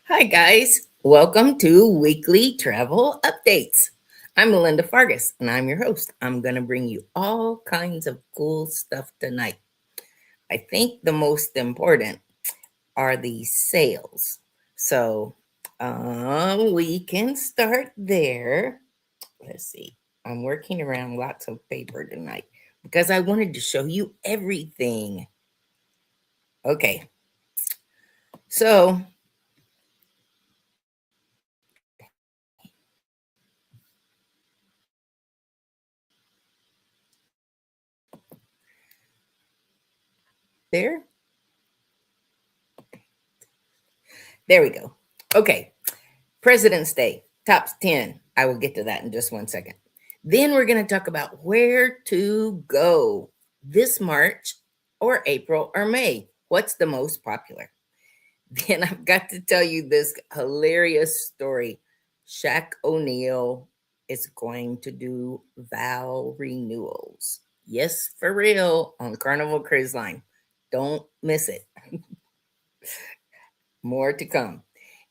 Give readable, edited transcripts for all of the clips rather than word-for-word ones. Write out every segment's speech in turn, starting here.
Hi, guys. Welcome to Weekly Travel Updates. I'm Melinda Fargus, and I'm your host. I'm going to bring you all kinds of cool stuff tonight. I think the most important are the sales. So we can start there. Let's see. I'm working around lots of paper tonight because I wanted to show you everything. Okay, so there. There we go. Okay. President's Day, top 10. I will get to that in just 1 second. Then we're going to talk about where to go this March or April or May. What's the most popular? Then I've got to tell you this hilarious story. Shaq O'Neal is going to do vow renewals. Yes, for real, on Carnival Cruise Line. Don't miss it. More to come.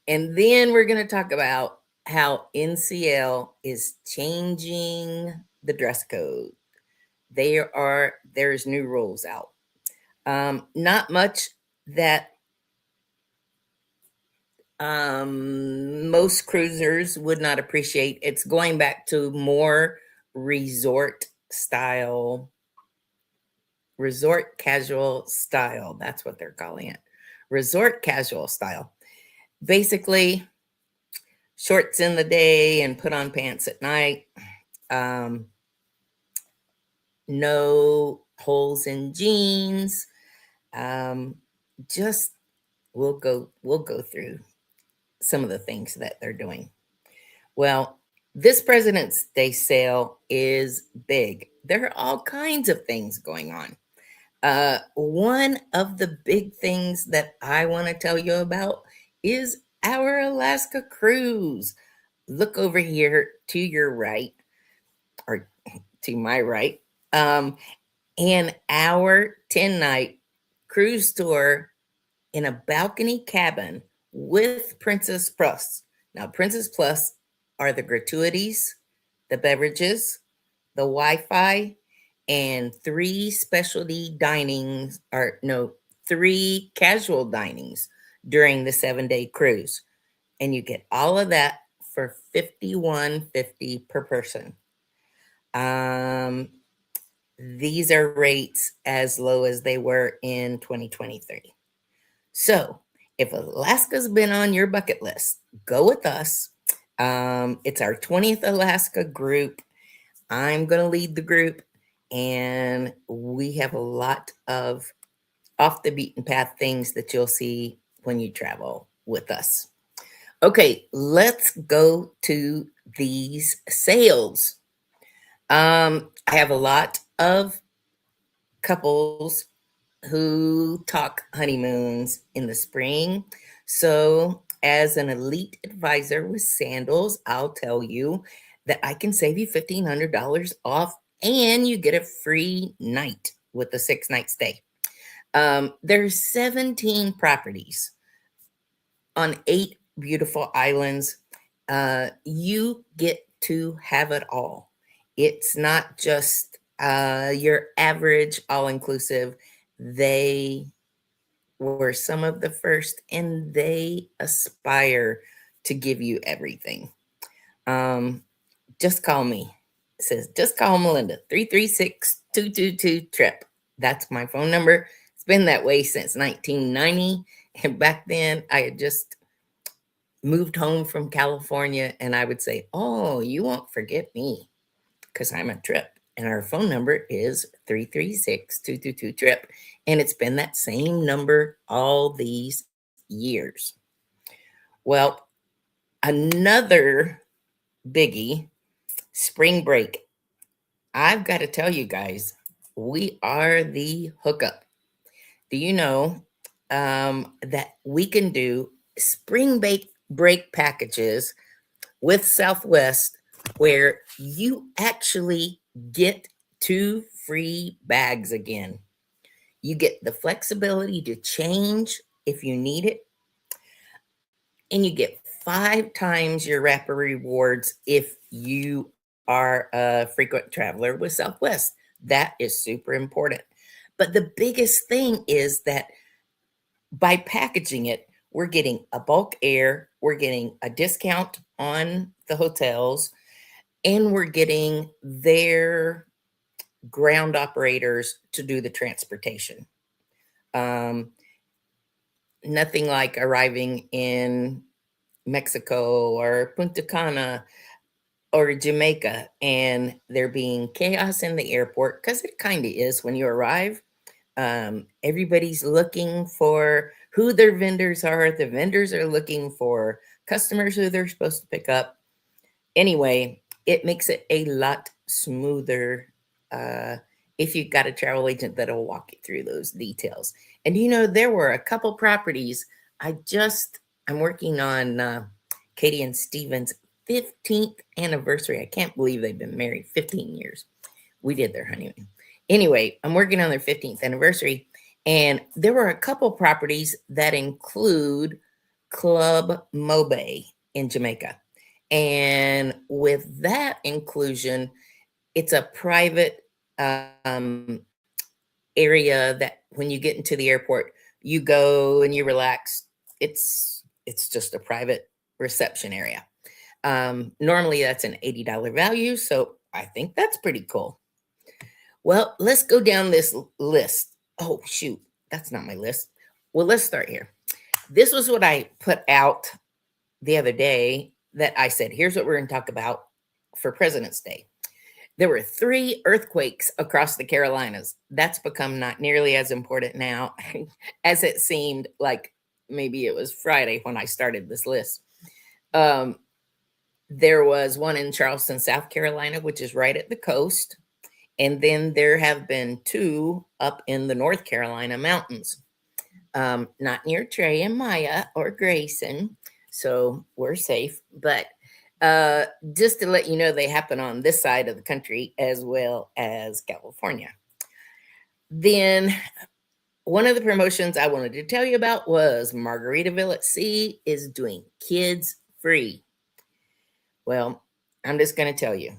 And then we're going to talk about how NCL is changing the dress code. There's new rules out. Not much that most cruisers would not appreciate. It's going back to more resort style, resort casual style. That's what they're calling it. Resort casual style. Basically, shorts in the day and put on pants at night. Um, no holes in jeans. Um, just we'll go through some of the things that they're doing. Well, this President's Day sale is big. There are all kinds of things going on. One of the big things that I want to tell you about is our Alaska cruise. Look over here to your right, or to my right, an hour 10-night cruise tour in a balcony cabin with Princess Plus. Now, Princess Plus are the gratuities, the beverages, the Wi-Fi, and three casual dinings during the 7-day cruise. And you get all of that for $51.50 per person. Um, these are rates as low as they were in 2023. So, if Alaska's been on your bucket list, go with us. It's our 20th Alaska group. I'm going to lead the group, and we have a lot of off the beaten path things that you'll see when you travel with us. Okay, let's go to these sales. I have a lot of couples who talk honeymoons in the spring. So, as an elite advisor with Sandals, I'll tell you that I can save you $1,500 off and you get a free night with a 6-night stay. There's 17 properties on 8 beautiful islands. You get to have it all. It's not just your average all inclusive. They were some of the first, and they aspire to give you everything. Just call me. It says, just call Melinda, 336-222-TRIP. That's my phone number. It's been that way since 1990. And back then, I had just moved home from California, and I would say, oh, you won't forget me because I'm a trip. And our phone number is 336-222-TRIP. And it's been that same number all these years. Well, another biggie, spring break. I've got to tell you guys, we are the hookup. Do you know that we can do spring break packages with Southwest where you actually get 2 free bags again? You get the flexibility to change if you need it. and you get 5 times your rapid rewards if you are a frequent traveler with Southwest. That is super important. But the biggest thing is that by packaging it, we're getting a bulk air, we're getting a discount on the hotels, and we're getting their ground operators to do the transportation. Um, Nothing like arriving in Mexico or Punta Cana or Jamaica and there being chaos in the airport, because it kind of is when you arrive. Everybody's looking for who their vendors are. The vendors are looking for customers who they're supposed to pick up. Anyway, it makes it a lot smoother uh, if you've got a travel agent that'll walk you through those details. And there were a couple properties. I'm working on Katie and Steven's 15th anniversary. I can't believe they've been married 15 years. We did their honeymoon. Anyway, I'm working on their 15th anniversary, and there were a couple properties that include Club Mobe in Jamaica. And with that inclusion, it's a private area that when you get into the airport, you go and you relax. It's just a private reception area. Normally that's an $80 value, so I think that's pretty cool. Well, let's go down this list. Oh, shoot, that's not my list. Well, let's start here. This was what I put out the other day that I said, here's what we're going to talk about for President's Day. There were 3 earthquakes across the Carolinas. That's become not nearly as important now as it seemed like maybe it was Friday when I started this list. There was one in Charleston, South Carolina, which is right at the coast. And then there have been 2 up in the North Carolina mountains, not near Trey and Maya or Grayson. So we're safe. But just to let you know, they happen on this side of the country as well as California. Then one of the promotions I wanted to tell you about was Margaritaville at Sea is doing kids free. Well, I'm just going to tell you.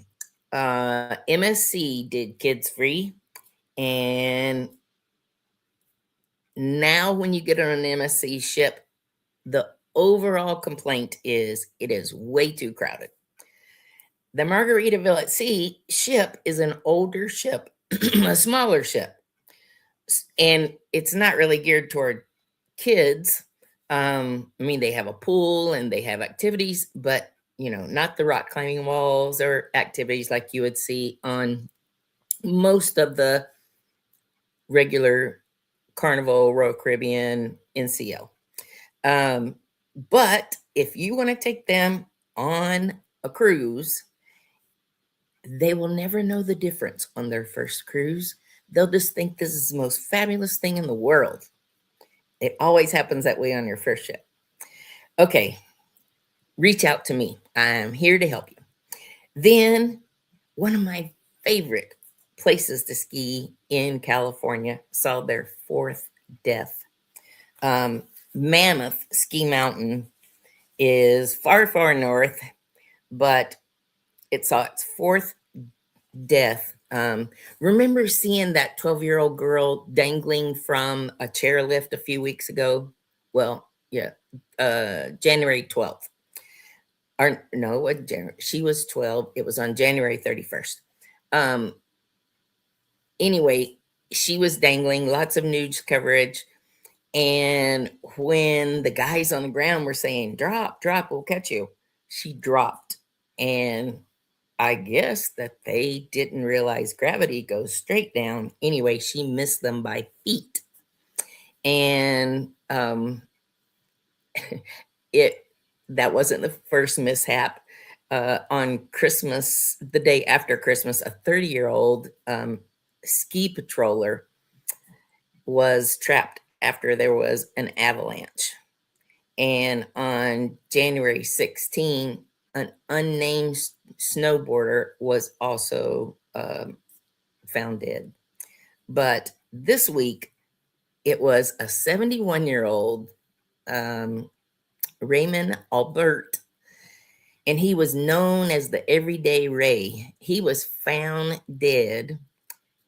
MSC did kids free, and now when you get on an MSC ship, the overall complaint is it is way too crowded. The Margaritaville at Sea ship is an older ship, a smaller ship, and it's not really geared toward kids. I mean, they have a pool and they have activities, but not the rock climbing walls or activities like you would see on most of the regular Carnival, Royal Caribbean, NCL. But if you want to take them on a cruise, they will never know the difference on their first cruise. They'll just think this is the most fabulous thing in the world. It always happens that way on your first ship. Okay, reach out to me. I'm here to help you. Then, one of my favorite places to ski in California saw their 4th death. Mammoth Ski Mountain is far, far north, but it saw its 4th death. Remember seeing that 12-year-old girl dangling from a chairlift a few weeks ago? Well, yeah, January 12th. Or no, it wasn't January. She was 12. It was on January 31st. Anyway, she was dangling, lots of news coverage. And when the guys on the ground were saying, drop, we'll catch you, she dropped. And I guess that they didn't realize gravity goes straight down. Anyway, she missed them by feet. And that wasn't the first mishap. On Christmas, the day after Christmas, a 30-year-old ski patroller was trapped after there was an avalanche. And on January 16, an unnamed snowboarder was also found dead. But this week, it was a 71-year-old Raymond Albert, and he was known as the Everyday Ray. He was found dead,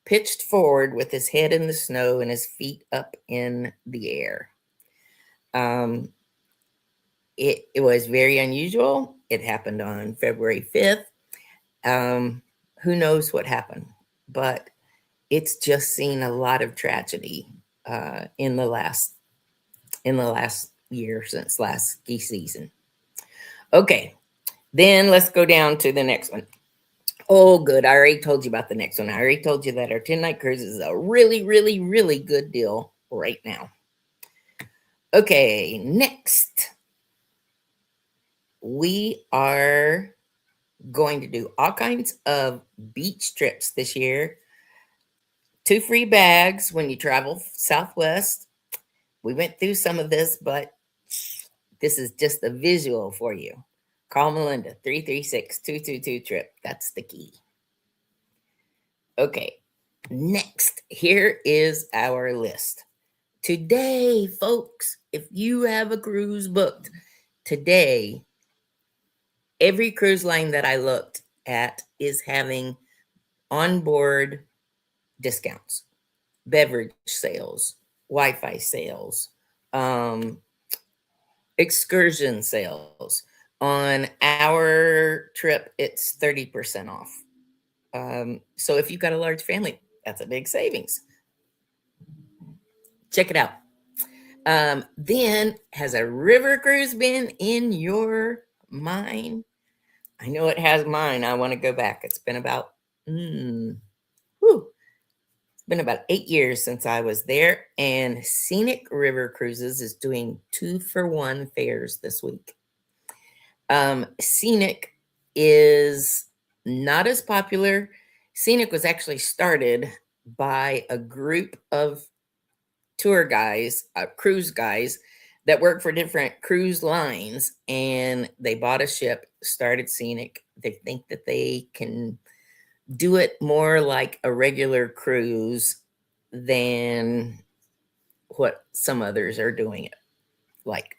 pitched forward with his head in the snow and his feet up in the air. It was very unusual. It happened on February 5th. Who knows what happened? But it's just seen a lot of tragedy in the last year since last ski season. Okay, then let's go down to the next one. Oh, good. I already told you about the next one. I already told you that our 10-night cruise is a really, really, really good deal right now. Okay, next. We are going to do all kinds of beach trips this year. 2 free bags when you travel Southwest. We went through some of this, but this is just a visual for you. Call Melinda, 336-222-TRIP. That's the key. Okay, next, here is our list. Today, folks, if you have a cruise booked, today, every cruise line that I looked at is having onboard discounts, beverage sales, Wi-Fi sales, excursion sales. On our trip, it's 30% off. So if you've got a large family, that's a big savings. Check it out. Then, has a river cruise been in your mind? I know it has mine. I want to go back. It's been about, it's been about 8 years since I was there. And Scenic River Cruises is doing 2-for-1 fares this week. Scenic is not as popular. Scenic was actually started by a group of tour guys, cruise guys that work for different cruise lines, and they bought a ship, started Scenic. They think that they can do it more like a regular cruise than what some others are doing it like.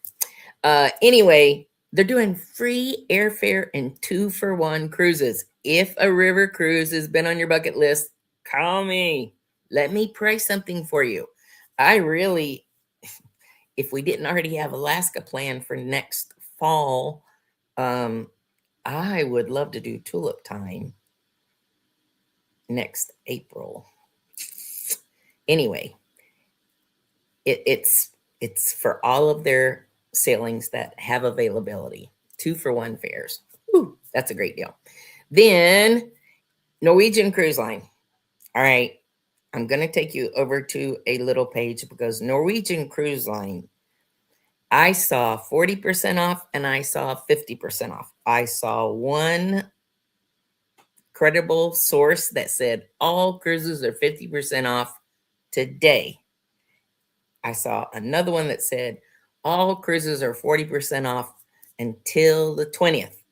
Anyway, they're doing free airfare and 2-for-1 cruises. If a river cruise has been on your bucket list, call me. Let me price something for you. I really, if we didn't already have Alaska planned for next fall, I would love to do Tulip Time next April. Anyway, it's for all of their sailings that have availability. 2-for-1 fares. Whew, that's a great deal. Then Norwegian Cruise Line. All right, I'm going to take you over to a little page because Norwegian Cruise Line, I saw 40% off and I saw 50% off. I saw one credible source that said all cruises are 50% off today. I saw another one that said all cruises are 40% off until the 20th,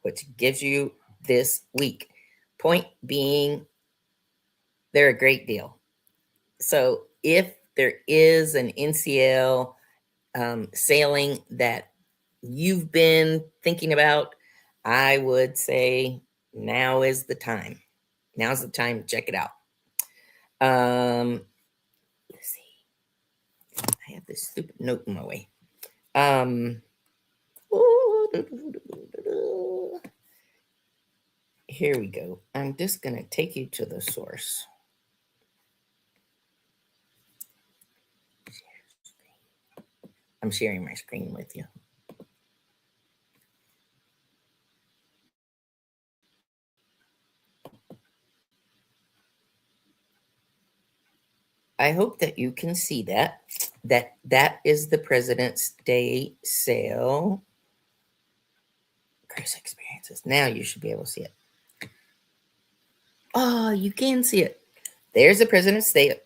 which gives you this week. Point being, they're a great deal. So if there is an NCL sailing that you've been thinking about, I would say now is the time. Now's the time to check it out. Let's see. I have this stupid note in my way. Here we go. I'm just going to take you to the source. I'm sharing my screen with you. I hope that you can see that. That is the President's Day sale. Cruise experiences. Now you should be able to see it. Oh, you can see it. There's the President's Day.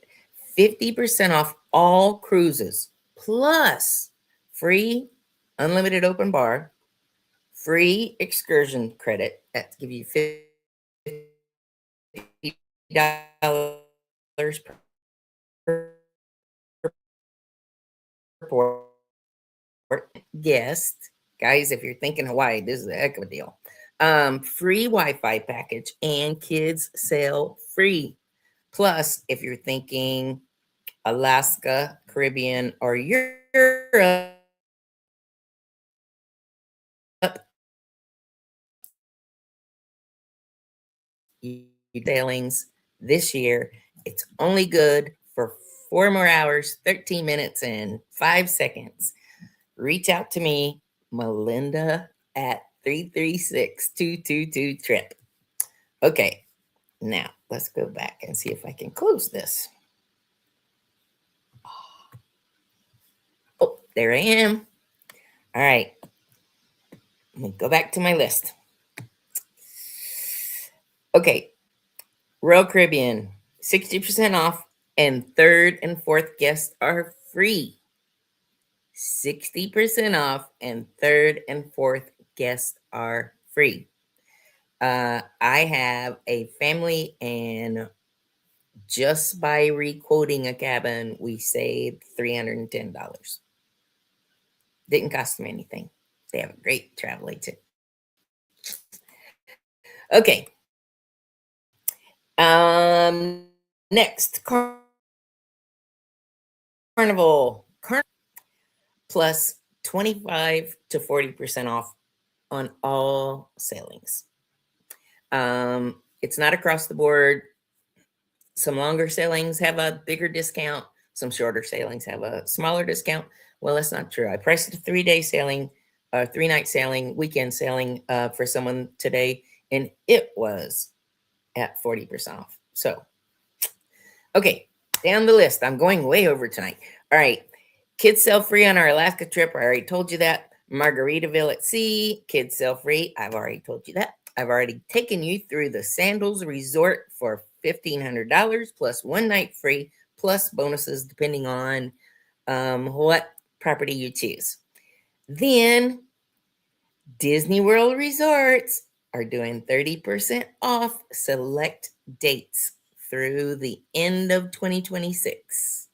50% off all cruises, plus free unlimited open bar, free excursion credit. That give you $50 per guest, guys, if you're thinking Hawaii, this is a heck of a deal. Free Wi-Fi package and kids sale free. Plus, if you're thinking Alaska, Caribbean, or Europe, sailings this year. It's only good for 4 more hours, 13 minutes, and 5 seconds. Reach out to me, Melinda at 336-222-TRIP. Okay, now let's go back and see if I can close this. Oh, there I am. All right, let me go back to my list. Okay, Royal Caribbean, 60% off, and third and fourth guests are free. 60% off, and third and fourth guests are free. I have a family, and just by requoting a cabin, we saved $310. Didn't cost them anything. They have a great travel agent. Okay. Next, Carnival plus 25 to 40% off on all sailings. It's not across the board. Some longer sailings have a bigger discount. Some shorter sailings have a smaller discount. Well, that's not true. I priced a 3-day sailing, 3-night sailing, weekend sailing for someone today, and it was at 40% off. So, okay, down the list. I'm going way over tonight. All right, kids sell free on our Alaska trip. I already told you that. Margaritaville at sea, kids sell free. I've already told you that. I've already taken you through the Sandals Resort for $1,500 plus 1 night free plus bonuses depending on what property you choose. Then Disney World Resorts are doing 30% off select dates through the end of 2026.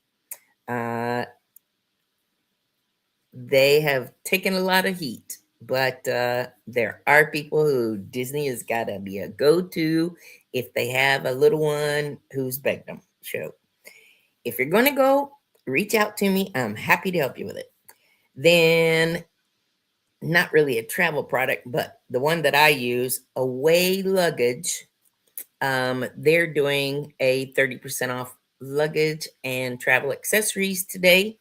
They have taken a lot of heat, but there are people who Disney has got to be a go-to if they have a little one who's begged them. So if you're going to go, reach out to me. I'm happy to help you with it. Then, not really a travel product, but the one that I use, Away Luggage. They're doing a 30% off luggage and travel accessories today.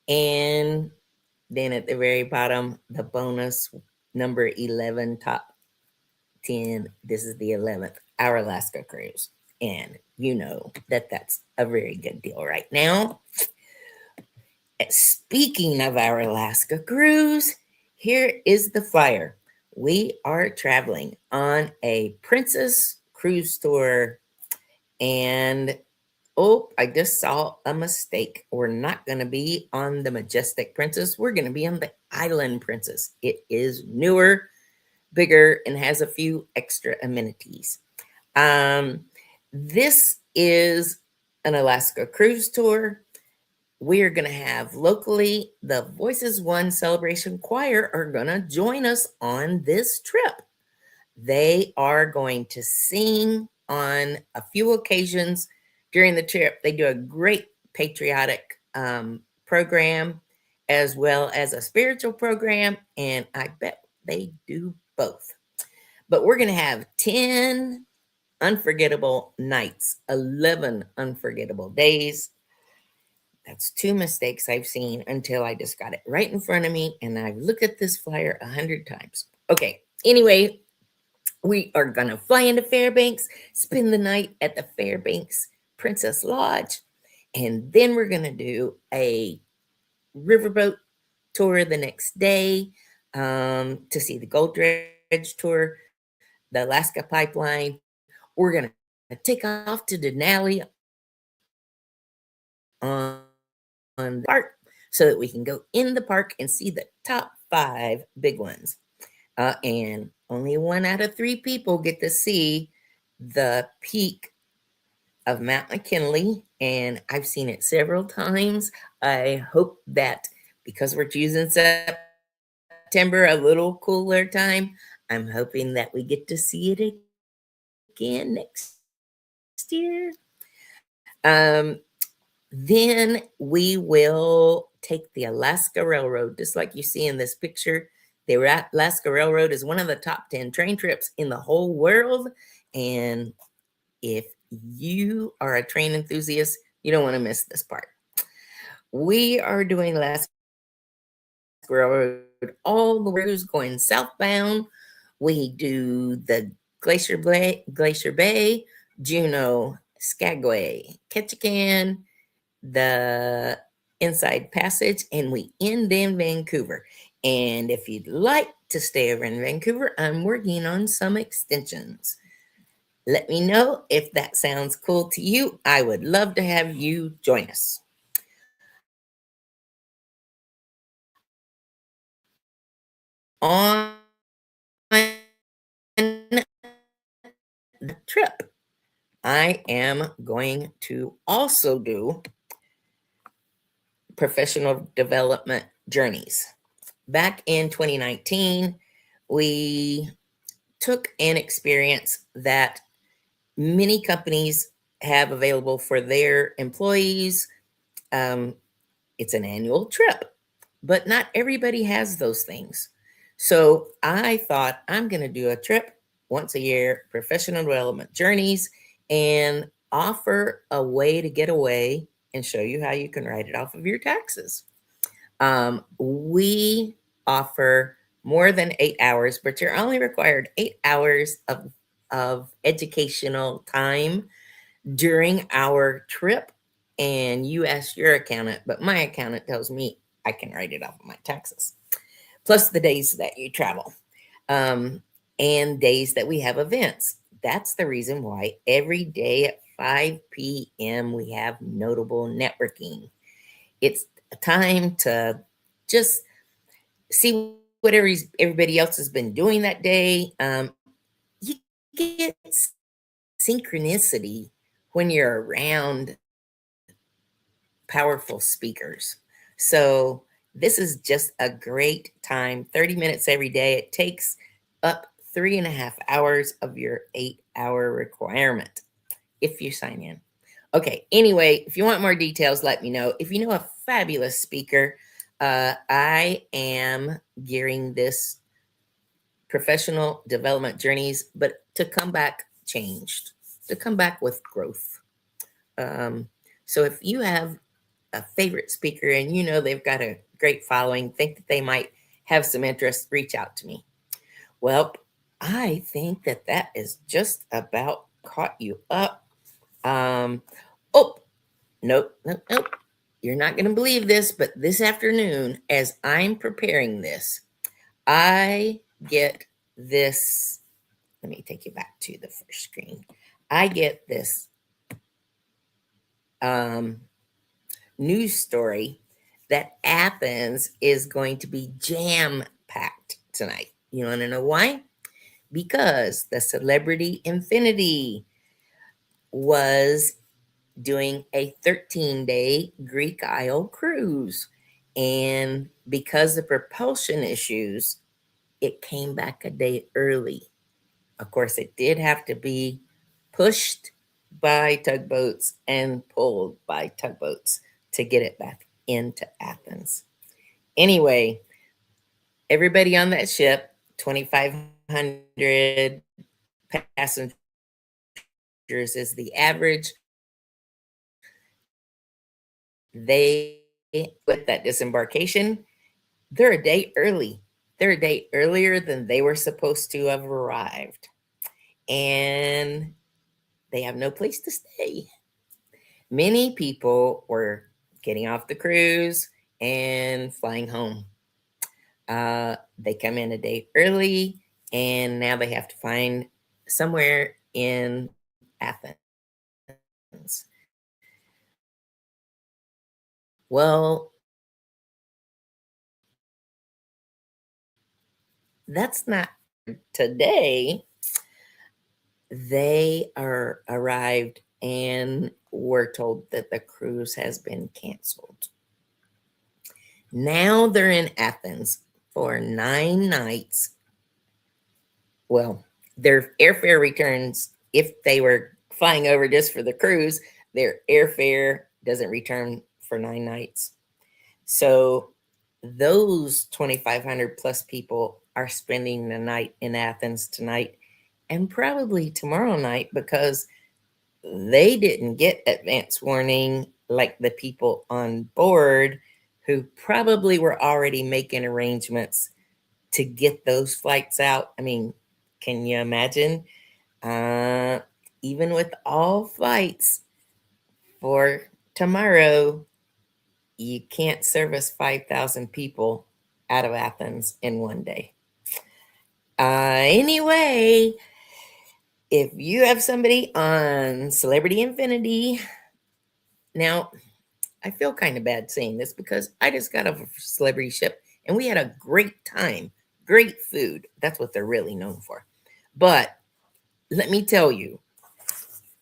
And then at the very bottom, the bonus number 11, top 10. This is the 11th, our Alaska cruise. And you know that that's a very good deal right now. Speaking of our Alaska cruise, here is the flyer. We are traveling on a Princess cruise tour, and oh, I just saw a mistake. We're not going to be on the Majestic Princess. We're going to be on the Island Princess. It is newer, bigger, and has a few extra amenities. This is an Alaska cruise tour. We're going to have locally the Voices One Celebration Choir are going to join us on this trip. They are going to sing on a few occasions during the trip. They do a great patriotic program as well as a spiritual program, and I bet they do both. But we're going to have 10 unforgettable nights, 11 unforgettable days. That's 2 mistakes I've seen until I just got it right in front of me, and I've looked at this flyer 100 times. Okay, anyway, we are going to fly into Fairbanks, spend the night at the Fairbanks Princess Lodge, and then we're going to do a riverboat tour the next day to see the Gold Dredge tour, the Alaska Pipeline. We're going to take off to Denali on the park so that we can go in the park and see the top 5 big ones. And only 1 out of 3 people get to see the peak of Mount McKinley, and I've seen it several times. I hope that because we're choosing September, a little cooler time, I'm hoping that we get to see it again next year. Then we will take the Alaska Railroad, just like you see in this picture. The Alaska Railroad is one of the top 10 train trips in the whole world. And if you are a train enthusiast, you don't want to miss this part. We are doing Alaska Railroad all the way going southbound. We do the Glacier Bay, Juneau, Skagway, Ketchikan, the Inside Passage, and we end in Vancouver. And if you'd like to stay over in Vancouver, I'm working on some extensions. Let me know if that sounds cool to you. I would love to have you join us. On the trip, I am going to also do professional development journeys. Back in 2019, we took an experience that many companies have available for their employees. Um, it's an annual trip, but not everybody has those things. So I thought I'm going to do a trip once a year, professional development journeys, and offer a way to get away and show you how you can write it off of your taxes. We offer more than 8 hours, but you're only required 8 hours of educational time during our trip. And you ask your accountant, but my accountant tells me I can write it off of my taxes, plus the days that you travel, and days that we have events. That's the reason why every day at 5 p.m. we have notable networking. It's a time to just see what everybody else has been doing that day. You get synchronicity when you're around powerful speakers. So this is just a great time, 30 minutes every day. It takes up 3.5 hours of your 8 hour requirement if you sign in. Okay, anyway, if you want more details, let me know. If you know a fabulous speaker, I am gearing this professional development journeys, but to come back changed, to come back with growth. So if you have a favorite speaker and you know they've got a great following, think that they might have some interest, reach out to me. Well, I think that that is just about caught you up. Oh, nope. You're not going to believe this, but this afternoon, as I'm preparing this, I get this. Let me take you back to the first screen. I get this news story that Athens is going to be jam packed tonight. You want to know why? Because the Celebrity Infinity was doing a 13-day Greek Isle cruise. And because of propulsion issues, it came back a day early. Of course, it did have to be pushed by tugboats and pulled by tugboats to get it back into Athens. Anyway, everybody on that ship, 2,500 passengers is the average. They, with that disembarkation, they're a day early. They're a day earlier than they were supposed to have arrived. And they have no place to stay. Many people were getting off the cruise and flying home. They come in a day early, and now they have to find somewhere in Athens. Well, that's not today. They are arrived and were told that the cruise has been canceled. Now they're in Athens for 9 nights. Well, their airfare returns, if they were flying over just for the cruise, their airfare doesn't return for 9 nights. So those 2,500 plus people are spending the night in Athens tonight and probably tomorrow night, because they didn't get advance warning like the people on board, who probably were already making arrangements to get those flights out. I mean, can you imagine? Uh, Even with all flights for tomorrow, you can't service 5,000 people out of Athens in one day. Anyway, if you have somebody on Celebrity Infinity, now I feel kind of bad saying this because I just got off a celebrity ship and we had a great time, great food. That's what they're really known for. But let me tell you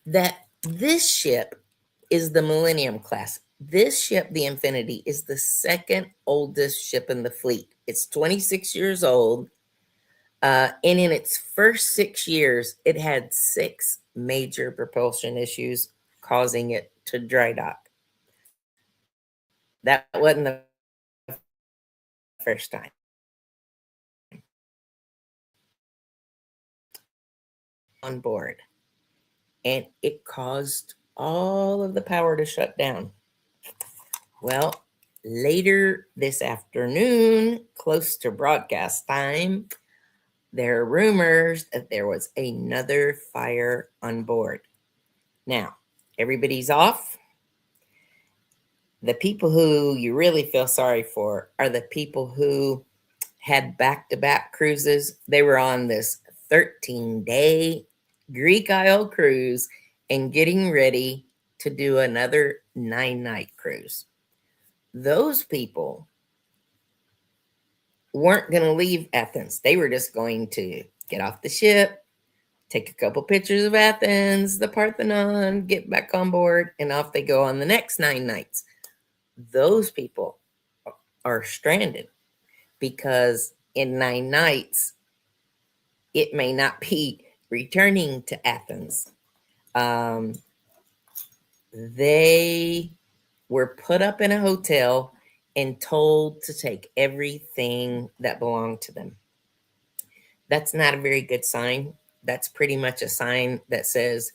that this ship is the Millennium class. This ship, the Infinity, is the second oldest ship in the fleet. It's 26 years old. And in its first 6 years, it had 6 major propulsion issues, causing it to dry dock. That wasn't the first time. On board, and it caused all of the power to shut down. Well, later this afternoon, close to broadcast time, there are rumors that there was another fire on board. Now, everybody's off. The people who you really feel sorry for are the people who had back-to-back cruises. They were on this 13-day Greek Isle cruise and getting ready to do another 9-night cruise. Those people weren't going to leave Athens. They were just going to get off the ship, take a couple pictures of Athens, the Parthenon, get back on board, and off they go on the next 9 nights. Those people are stranded because in 9 nights, it may not be returning to Athens. They were put up in a hotel and told to take everything that belonged to them. That's not a very good sign. That's pretty much a sign that says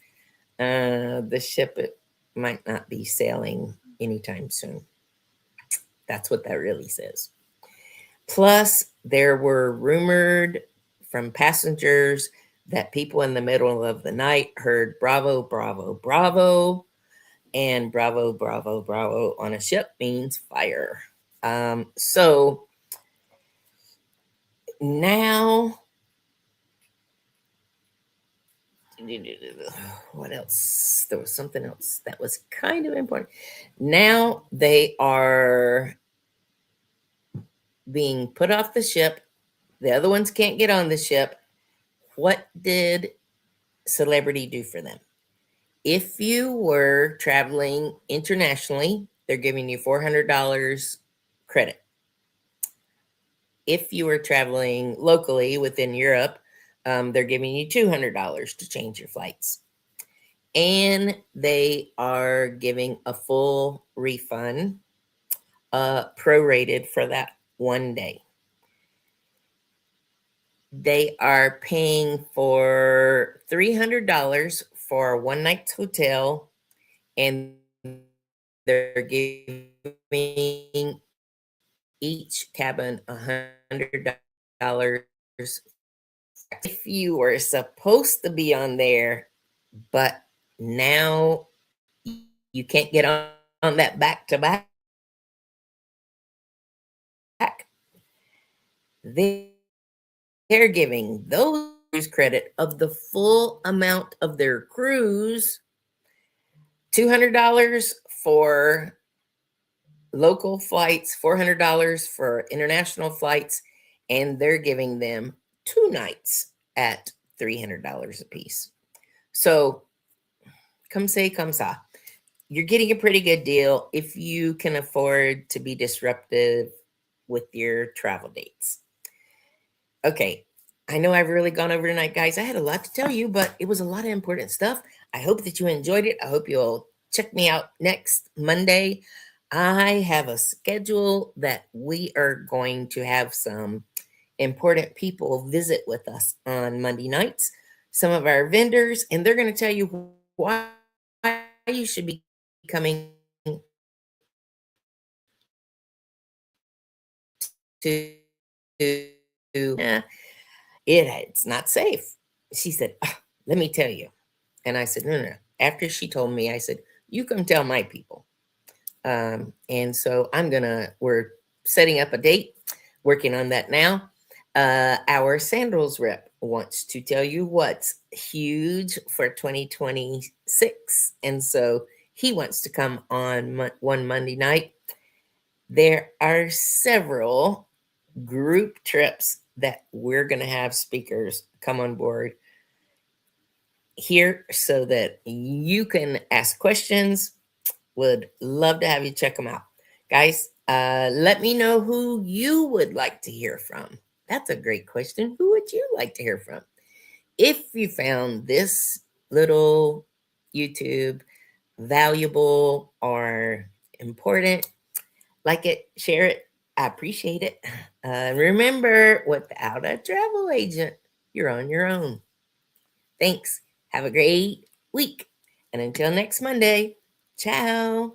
the ship might not be sailing anytime soon. That's what that really says. Plus, there were rumored from passengers that people in the middle of the night heard bravo, bravo, bravo. And bravo, bravo, bravo on a ship means fire. So now, what else? There was something else that was kind of important. Now they are being put off the ship. The other ones can't get on the ship. What did Celebrity do for them? If you were traveling internationally, they're giving you $400 credit. If you were traveling locally within Europe, they're giving you $200 to change your flights. And they are giving a full refund, prorated for that one day. They are paying for $300 for a one night hotel, and they're giving each cabin $100. If you were supposed to be on there, but now you can't get on that back to back, they're giving those credit of the full amount of their cruise, $200 for local flights, $400 for international flights, and they're giving them 2 nights at $300 a piece. So, come say, come sa. You're getting a pretty good deal if you can afford to be disruptive with your travel dates. Okay, I know I've really gone over tonight, guys. I had a lot to tell you, but it was a lot of important stuff. I hope that you enjoyed it. I hope you'll check me out next Monday. I have a schedule that we are going to have some important people visit with us on Monday nights, some of our vendors, and they're going to tell you why you should be coming to, yeah, it's not safe. She said, "Ah, let me tell you." And I said, no, no, no. After she told me, I said, you come tell my people. And so we're setting up a date, working on that now. Our sandals rep wants to tell you what's huge for 2026. And so he wants to come on one Monday night. There are several group trips that we're going to have speakers come on board here so that you can ask questions. Would love to have you check them out. Guys, let me know who you would like to hear from. That's a great question. Who would you like to hear from? If you found this little YouTube valuable or important, like it, share it. I appreciate it. Remember, without a travel agent, you're on your own. Thanks. Have a great week. And until next Monday, ciao.